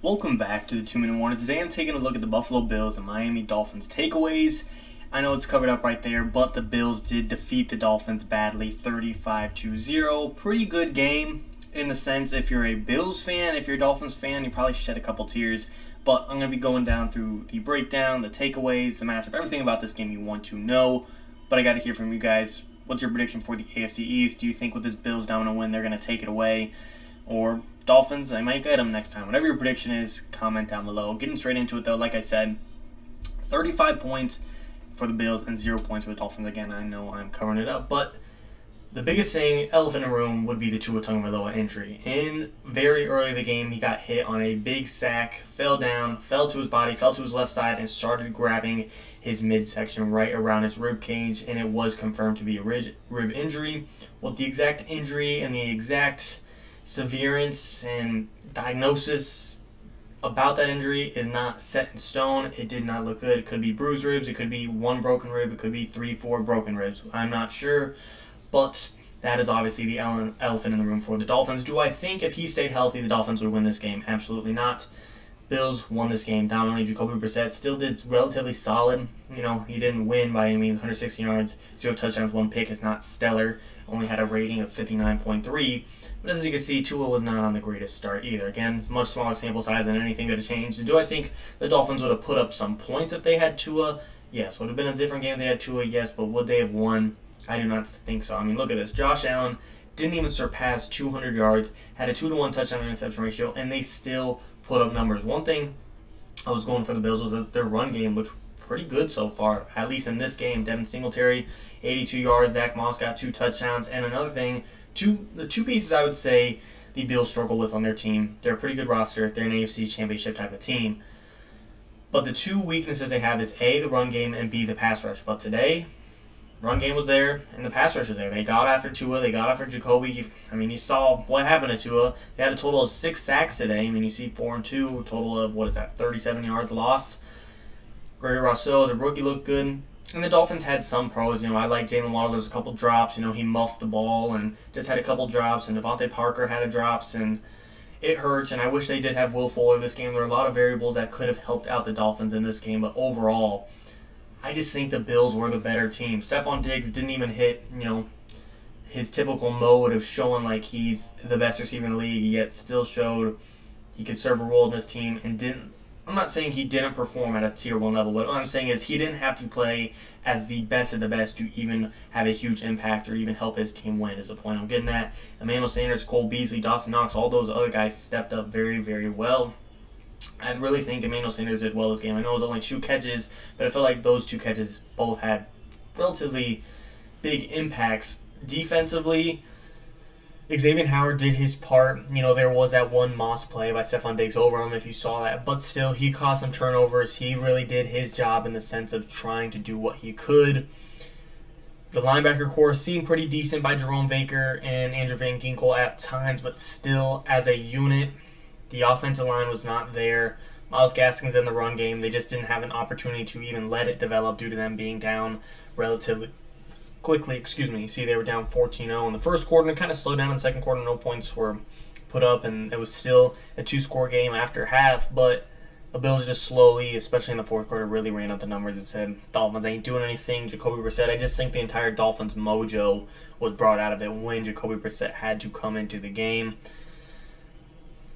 Welcome back to the 2-Minute Warning. Today I'm taking a look at the Buffalo Bills and Miami Dolphins takeaways. I know it's covered up right there, but the Bills did defeat the Dolphins badly, 35-0. Pretty good game in the sense if you're a Bills fan. If you're a Dolphins fan, you probably shed a couple tears. But I'm going to be going down through the breakdown, the takeaways, the matchup, everything about this game you want to know. But I got to hear from you guys. What's your prediction for the AFC East? Do you think with this Bills dominant win, they're going to take it away? Or Dolphins, I might get them next time. Whatever your prediction is, comment down below. Getting straight into it, though, like I said, 35 points for the Bills and 0 points for the Dolphins. Again, I know I'm covering it up, but the biggest thing, elephant in the room, would be the Tua Tagovailoa injury. In very early in the game, he got hit on a big sack, fell down, fell to his body, fell to his left side, and started grabbing his midsection right around his rib cage, and it was confirmed to be a rib injury. Well, the exact injury and the exact severance and diagnosis about that injury is not set in stone. It did not look good. It could be bruised ribs. It could be one broken rib. It could be 3-4 broken ribs. I'm not sure, but that is obviously the elephant in the room for the Dolphins. Do I think if he stayed healthy, the Dolphins would win this game? Absolutely not. Bills won this game dominantly. Jacoby Brissett still did relatively solid. You know, he didn't win by any means. 160 yards, 0 touchdowns, 1 pick is not stellar. Only had a rating of 59.3. But as you can see, Tua was not on the greatest start either. Again, much smaller sample size than anything could have changed. Do I think the Dolphins would have put up some points if they had Tua? Yes. Would have been a different game if they had Tua? Yes. But would they have won? I do not think so. I mean, look at this. Josh Allen didn't even surpass 200 yards, had a 2-to-1 touchdown interception ratio, and they still put up numbers. One thing I was going for the Bills was that their run game looked pretty good so far, at least in this game. Devin Singletary, 82 yards. Zach Moss got 2 touchdowns. And another thing, the two pieces I would say the Bills struggle with on their team. They're a pretty good roster. They're an AFC championship type of team. But the two weaknesses they have is A, the run game, and B, the pass rush. But today, run game was there, and the pass rush was there. They got after Tua. They got after Jacoby. I mean, you saw what happened to Tua. They had a total of 6 sacks today. I mean, you see 4 and 2, a total of, 37 yards loss. Gregory Rousseau as a rookie looked good. And the Dolphins had some pros. You know, I like Jalen Waddle. There's a couple drops. You know, he muffed the ball and just had a couple drops. And Devontae Parker had a drops, and it hurts. And I wish they did have Will Fuller this game. There were a lot of variables that could have helped out the Dolphins in this game. But overall, I just think the Bills were the better team. Stefon Diggs didn't even hit, his typical mode of showing like he's the best receiver in the league, yet still showed he could serve a role in this team and didn't. I'm not saying he didn't perform at a tier 1 level. What I'm saying is he didn't have to play as the best of the best to even have a huge impact or even help his team win is the point I'm getting at. Emmanuel Sanders, Cole Beasley, Dawson Knox, all those other guys stepped up very, very well. I really think Emmanuel Sanders did well this game. I know it was only 2 catches, but I feel like those 2 catches both had relatively big impacts. Defensively, Xavien Howard did his part. There was that one Moss play by Stefon Diggs over him, if you saw that. But still, he caused some turnovers. He really did his job in the sense of trying to do what he could. The linebacker core seemed pretty decent by Jerome Baker and Andrew Van Ginkel at times, but still, as a unit, the offensive line was not there. Myles Gaskins in the run game, they just didn't have an opportunity to even let it develop due to them being down relatively quickly. You see, they were down 14-0 in the first quarter and kind of slowed down in the second quarter. No points were put up, and it was still a 2-score game after half. But the Bills just slowly, especially in the fourth quarter, really ran up the numbers and said, Dolphins ain't doing anything. Jacoby Brissett, I just think the entire Dolphins mojo was brought out of it when Jacoby Brissett had to come into the game.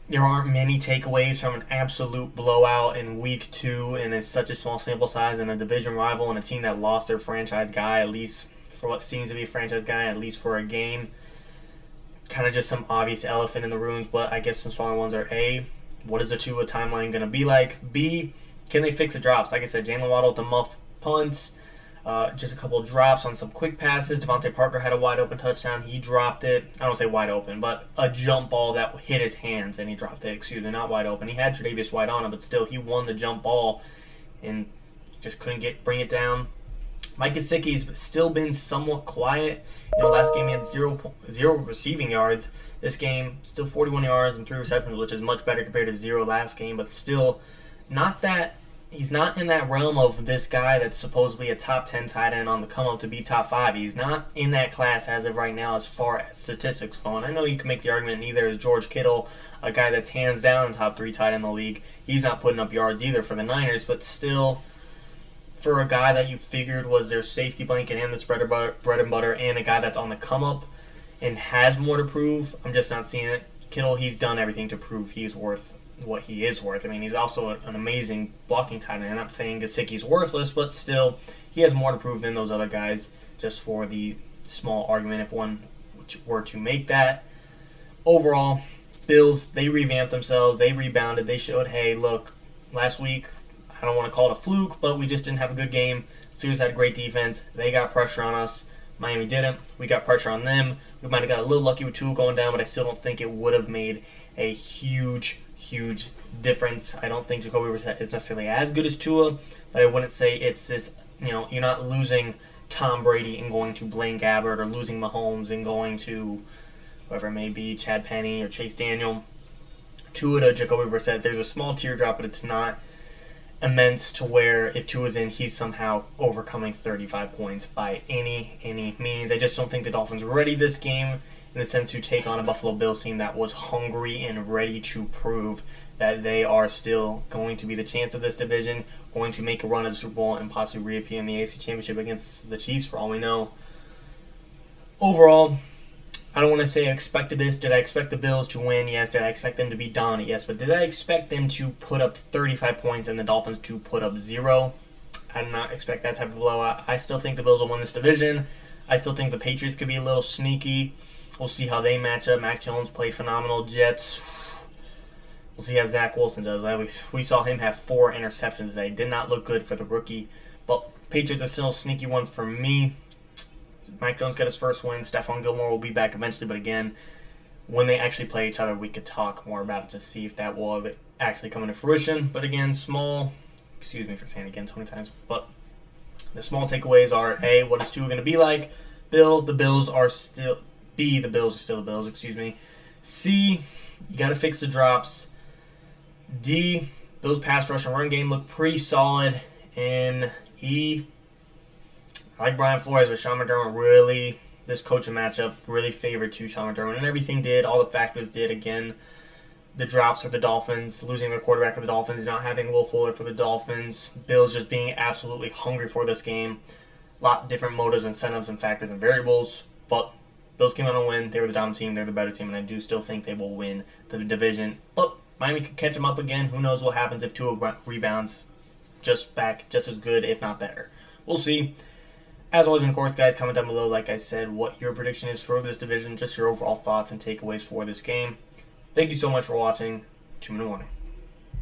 There aren't many takeaways from an absolute blowout in week 2, and it's such a small sample size and a division rival and a team that lost their franchise guy, at least for what seems to be a franchise guy, at least for a game. Kind of just some obvious elephant in the rooms, but I guess some smaller ones are A, what is the Tua timeline going to be like? B, can they fix the drops? Like I said, Jalen Waddle with the muff punts, just a couple of drops on some quick passes. Devontae Parker had a wide open touchdown. He dropped it. I don't say wide open, but a jump ball that hit his hands and he dropped it. Not wide open. He had Tre'davious White on him, but still he won the jump ball and just couldn't bring it down. Mike Gesicki's still been somewhat quiet. Last game he had zero receiving yards. This game, still 41 yards and 3 receptions, which is much better compared to 0 last game, but still not that he's not in that realm of this guy that's supposedly a top 10 tight end on the come up to be top 5. He's not in that class as of right now as far as statistics go. And I know you can make the argument neither is George Kittle, a guy that's hands down top 3 tight end in the league. He's not putting up yards either for the Niners, but still, for a guy that you figured was their safety blanket and the bread and butter, and a guy that's on the come up and has more to prove, I'm just not seeing it. Kittle, he's done everything to prove he's worth what he is worth. I mean, he's also an amazing blocking tight end. I'm not saying Gesicki's worthless, but still, he has more to prove than those other guys, just for the small argument if one were to make that. Overall, Bills, they revamped themselves. They rebounded. They showed, hey, look, last week, I don't want to call it a fluke, but we just didn't have a good game. Steelers had a great defense. They got pressure on us. Miami didn't. We got pressure on them. We might have got a little lucky with Tua going down, but I still don't think it would have made a huge difference. I don't think Jacoby Brissett is necessarily as good as Tua, but I wouldn't say it's this, you're not losing Tom Brady and going to Blaine Gabbert, or losing Mahomes and going to whoever it may be, Chad Penny or Chase Daniel. Tua to Jacoby Brissett, there's a small teardrop, but it's not immense to where if Tua's in, he's somehow overcoming 35 points by any means. I just don't think the Dolphins were ready this game in the sense to take on a Buffalo Bills team that was hungry and ready to prove that they are still going to be the chance of this division, going to make a run at the Super Bowl, and possibly reappear in the AFC Championship against the Chiefs for all we know. Overall, I don't want to say I expected this. Did I expect the Bills to win? Yes. Did I expect them to be dominant? Yes. But did I expect them to put up 35 points and the Dolphins to put up 0? I did not expect that type of blowout. I still think the Bills will win this division. I still think the Patriots could be a little sneaky. We'll see how they match up. Mac Jones played phenomenal. Jets, we'll see how Zach Wilson does. We saw him have 4 interceptions today. Did not look good for the rookie. But Patriots are still a sneaky one for me. Mike Jones got his first win. Stephon Gilmore will be back eventually. But again, when they actually play each other, we could talk more about it to see if that will actually come into fruition. But again, excuse me for saying it again 20 times. But the small takeaways are, A, what is Tua going to be like? The Bills are still... B, the Bills are still the Bills, excuse me. C, you got to fix the drops. D, Bills pass rush and run game look pretty solid. And E, I like Brian Flores, but Sean McDermott really, this coaching matchup really favored to Sean McDermott. And everything did, all the factors did. Again, the drops for the Dolphins, losing their quarterback for the Dolphins, not having Will Fuller for the Dolphins, Bills just being absolutely hungry for this game. A lot of different motives, incentives, and factors and variables. But Bills came out and win. They were the dominant team. They're the better team, and I do still think they will win the division. But Miami could catch them up again. Who knows what happens if Tua rebounds just as good, if not better. We'll see. As always, and of course, guys, comment down below, like I said, what your prediction is for this division, just your overall thoughts and takeaways for this game. Thank you so much for watching. 2-minute warning.